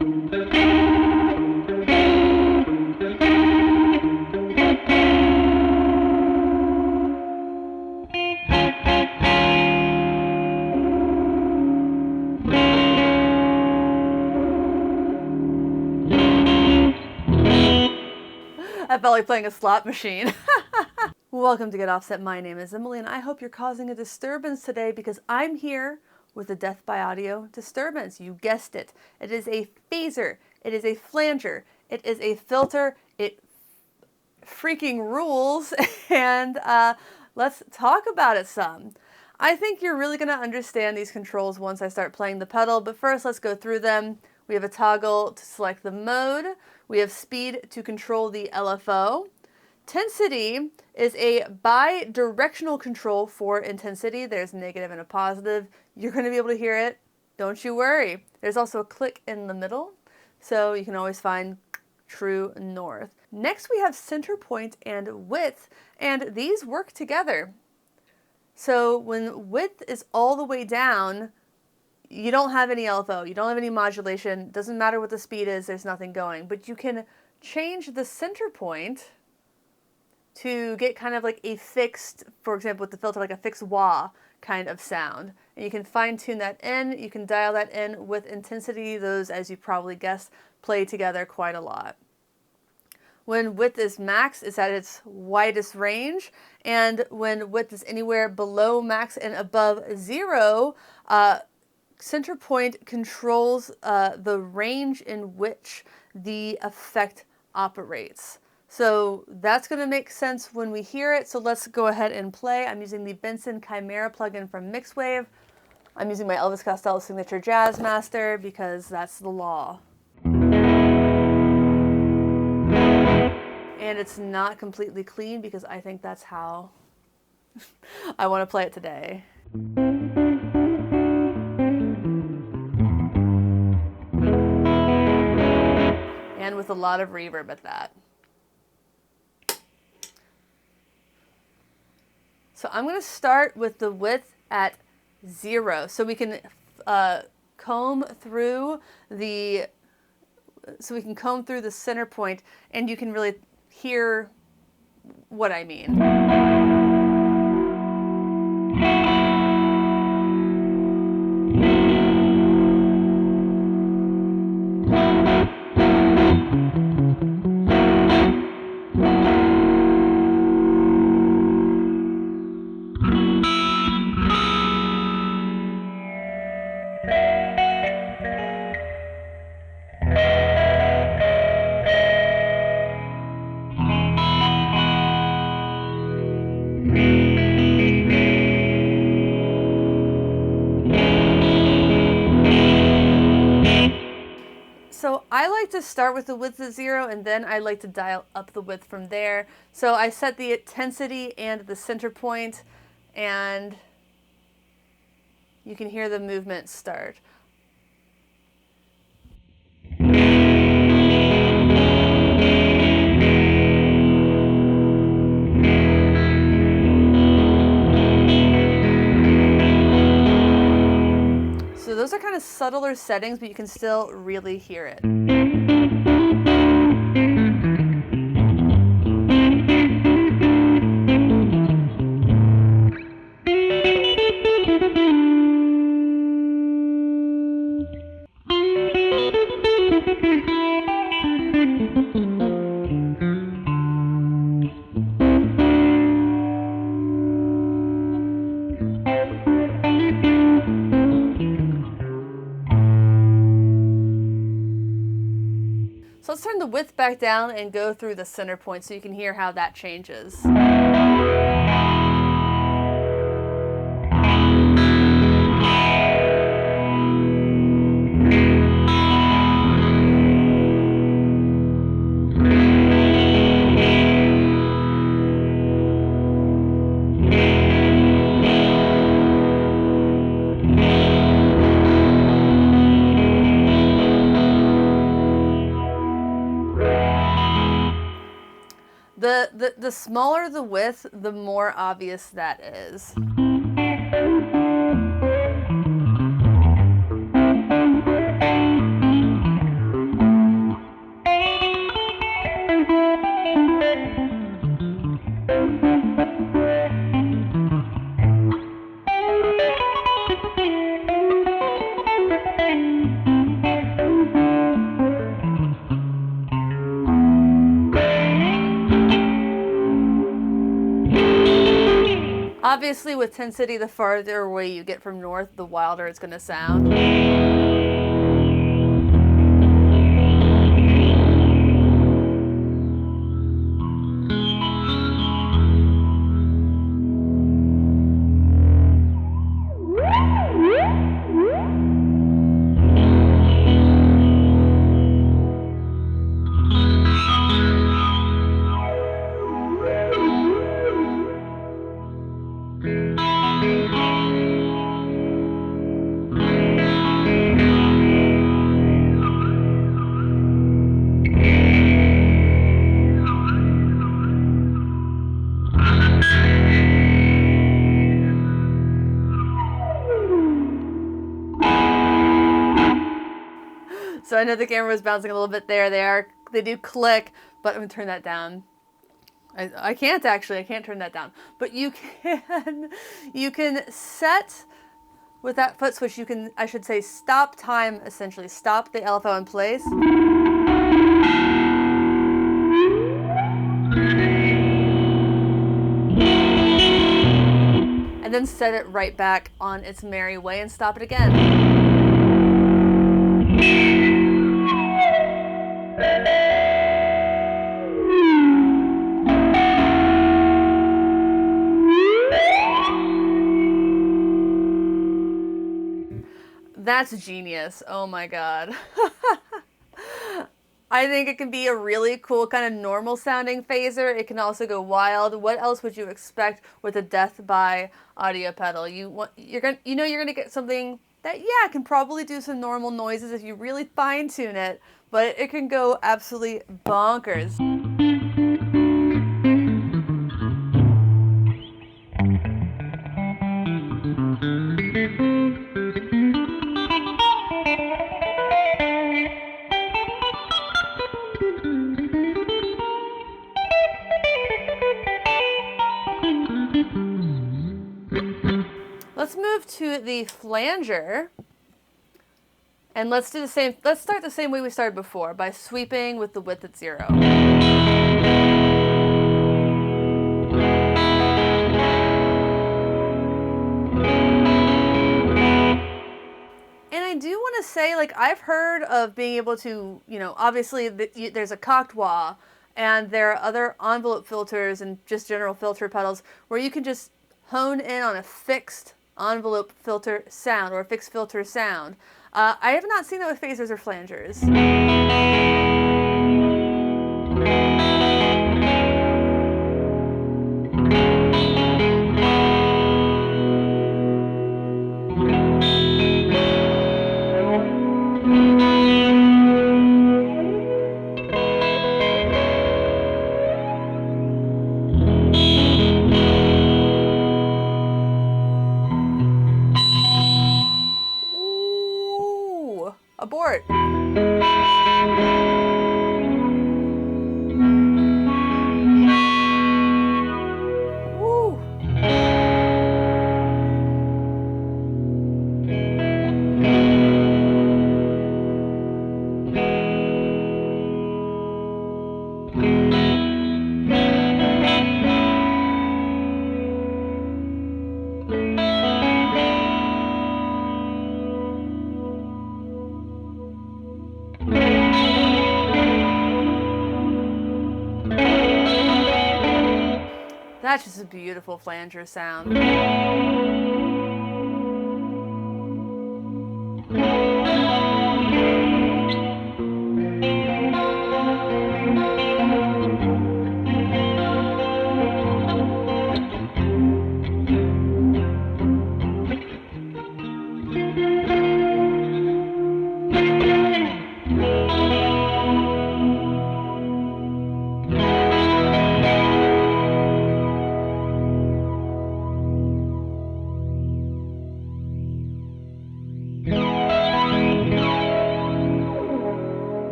I felt like playing a slot machine. Welcome to Get Offset. My name is Emily, and I hope you're causing a disturbance today because I'm here with the Death by Audio Disturbance. You guessed it. It is a phaser. It is a flanger. It is a filter. It freaking rules. And let's talk about it some. I think you're really going to understand these controls once I start playing the pedal, but first let's go through them. We have a toggle to select the mode. We have speed to control the LFO. Intensity is a bi-directional control for intensity. There's a negative and a positive. You're going to be able to hear it. Don't you worry. There's also a click in the middle, so you can always find true north. Next we have center point and width, and these work together. So when width is all the way down, you don't have any LFO, you don't have any modulation, doesn't matter what the speed is, there's nothing going. But you can change the center point to get kind of like a fixed, for example with the filter, like a fixed wah kind of sound. And you can fine tune that in, you can dial that in with intensity. Those, as you probably guessed, play together quite a lot. When width is max, it's at its widest range, and when width is anywhere below max and above zero, center point controls the range in which the effect operates. So that's going to make sense when we hear it. So let's go ahead and play. I'm using the Benson Chimera plugin from Mixwave. I'm using my Elvis Costello Signature Jazz Master because that's the law. And it's not completely clean because I think that's how I want to play it today. And with a lot of reverb at that. So I'm going to start with the width at 0, so we can comb through the center point, and you can really hear what I mean. So I like to start with the width at 0, and then I like to dial up the width from there. So I set the intensity and the center point, and you can hear the movement start. So those are kind of subtler settings, but you can still really hear it. So let's turn the width back down and go through the center point so you can hear how that changes. The smaller the width, the more obvious that is. Obviously with tensity, the farther away you get from north, the wilder it's going to sound. So I know the camera was bouncing a little bit there. They do click, but I'm gonna turn that down. I can't turn that down. But you can set with that foot switch. You can, I should say, stop time, essentially stop the LFO in place. And then set it right back on its merry way and stop it again. That's genius. Oh my god. I think it can be a really cool kind of normal sounding phaser. It can also go wild. What else would you expect with a death by audio pedal? You're gonna get something that, yeah, can probably do some normal noises if you really fine tune it, but it can go absolutely bonkers. Let's move to the flanger, and let's start the same way we started before, by sweeping with the width at 0. And I do want to say, like, I've heard of being able to, obviously there's a cocked wah, and there are other envelope filters and just general filter pedals where you can just hone in on a fixed envelope filter sound or a fixed filter sound. I have not seen that with phasers or flangers. Abort. Woo. That's just a beautiful flanger sound.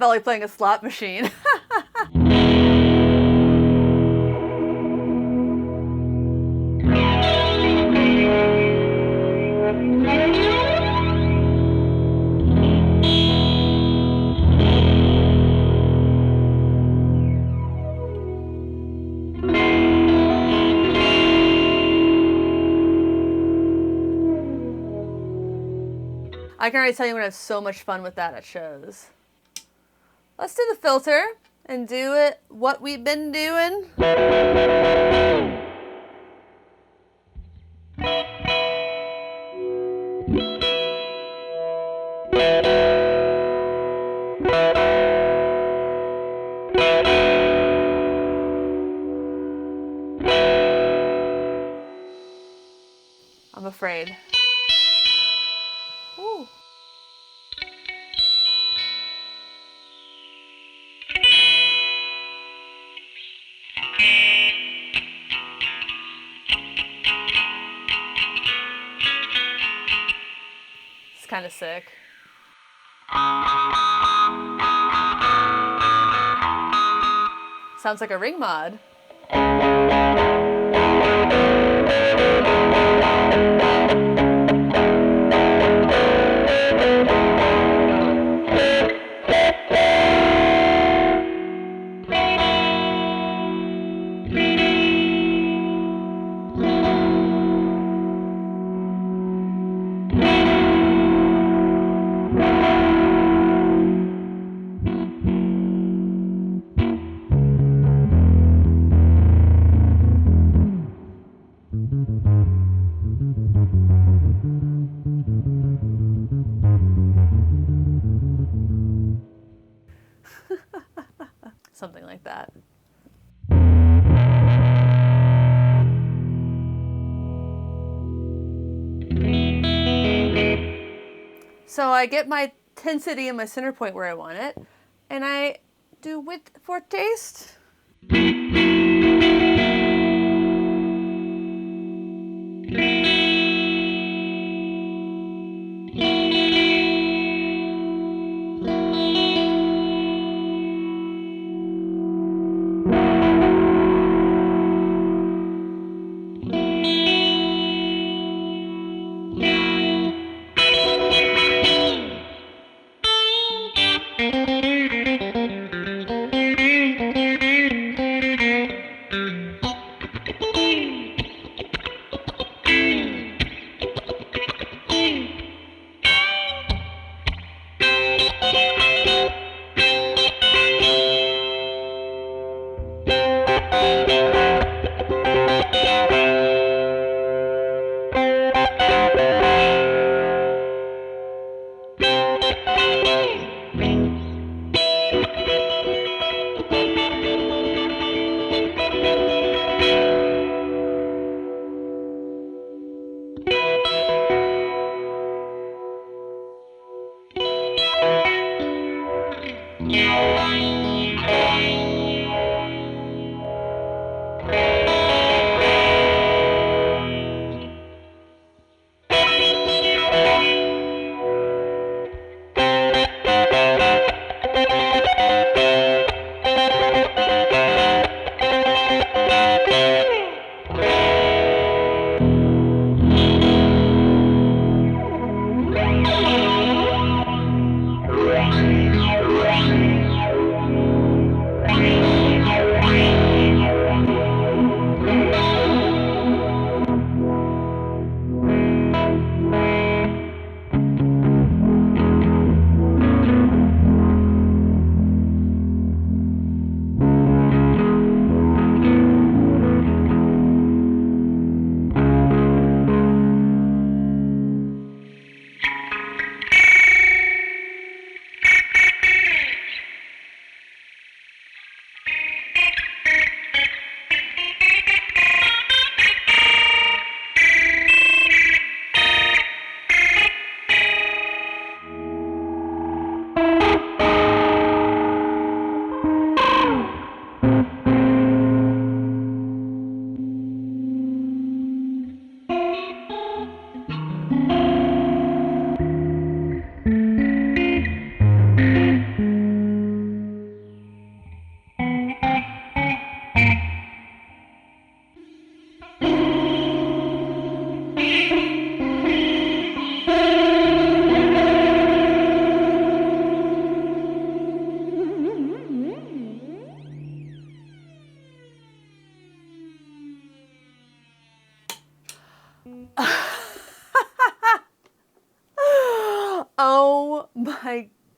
felt like playing a slot machine. I can already tell you I'm going to have so much fun with that at shows. Let's do the filter and do it what we've been doing. I'm afraid. Ooh. It's kind of sick. Sounds like a ring mod. Something like that. So I get my intensity and my center point where I want it, and I do width for taste.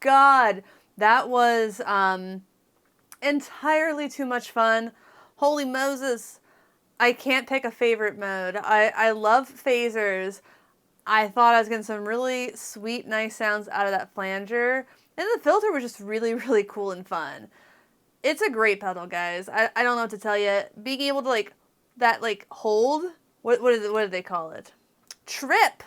God, that was entirely too much fun. Holy Moses. I can't pick a favorite mode. I love phasers. I thought I was getting some really sweet, nice sounds out of that flanger. And the filter was just really, really cool and fun. It's a great pedal, guys. I don't know what to tell you. Being able to, like, that, like, hold, what do they call it? Trip.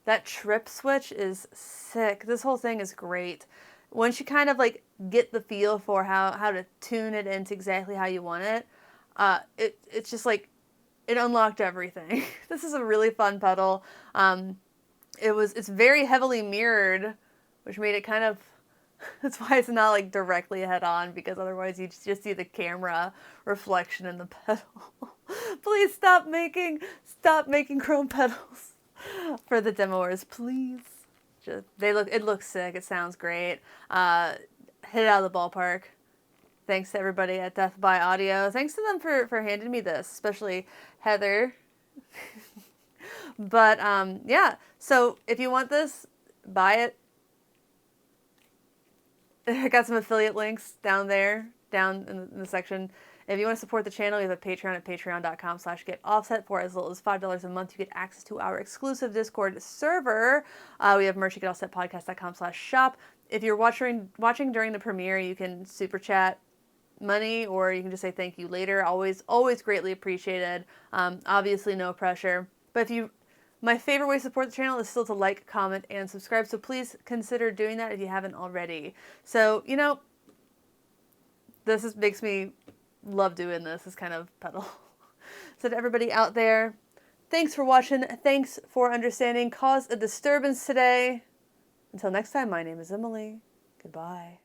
That trip switch is sick. This whole thing is great. Once you kind of, like, get the feel for how to tune it into exactly how you want it, it's just, like, it unlocked everything. This is a really fun pedal. It's very heavily mirrored, which made it kind of, that's why it's not like directly head on, because otherwise you just see the camera reflection in the pedal. Please stop making chrome pedals for the demoers, please. It looks sick. It sounds great. Hit it out of the ballpark. Thanks to everybody at Death by Audio. Thanks to them for handing me this, especially Heather. But yeah, so if you want this, buy it. I got some affiliate links down there, down in the section. If you want to support the channel, we have a Patreon at patreon.com/getoffset. For as little as $5 a month, you get access to our exclusive Discord server. We have merch at getoffsetpodcast.com/shop. If you're watching during the premiere, you can super chat money, or you can just say thank you later. Always greatly appreciated. Obviously no pressure. But my favorite way to support the channel is still to like, comment, and subscribe. So please consider doing that if you haven't already. So, you know, makes me love doing this kind of pedal. So to everybody out there, thanks for watching. Thanks for understanding. Caused a disturbance today. Until next time, my name is Emily. Goodbye.